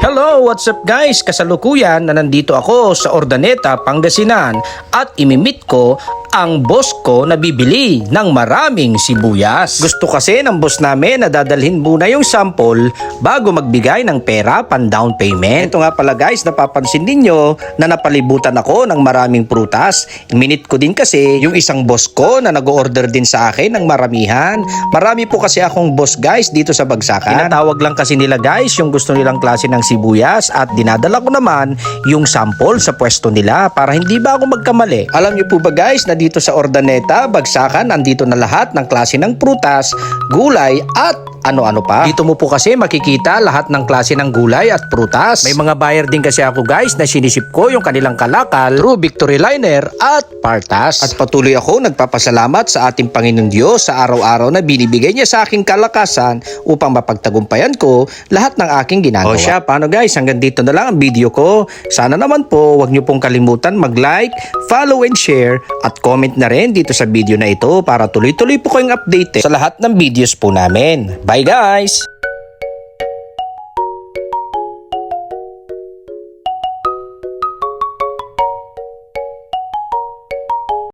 Hello, what's up guys? Kasalukuyan na nandito ako sa Urdaneta, Pangasinan at imimit ko ang boss ko na bibili ng maraming sibuyas. Gusto kasi ng boss namin na dadalhin muna yung sample bago magbigay ng pera pan down payment. Ito nga pala guys, napapansin ninyo na napalibutan ako ng maraming prutas. Iminit ko din kasi yung isang boss ko na nag-order din sa akin ng maramihan. Marami po kasi akong boss guys dito sa Bagsakan. Tinatawag lang kasi nila guys yung gusto nilang klase ng sibuyas at dinadala ko naman yung sample sa pwesto nila para hindi ba ako magkamali. Alam niyo po ba guys na dito sa Urdaneta, Bagsakan, andito na lahat ng klase ng prutas, gulay at ano-ano pa. Dito mo po kasi makikita lahat ng klase ng gulay at prutas. May mga buyer din kasi ako guys na sinisip ko yung kanilang kalakal through Victory Liner at Partas. At patuloy ako nagpapasalamat sa ating Panginoon Diyos sa araw-araw na binibigay niya sa aking kalakasan upang mapagtagumpayan ko lahat ng aking ginagawa. O siya, paano guys? Hanggang dito na lang ang video ko. Sana naman po wag niyo pong kalimutan mag-like, follow and share at comment na rin dito sa video na ito para tuloy-tuloy po kayong update sa lahat ng videos po namin. Bye guys!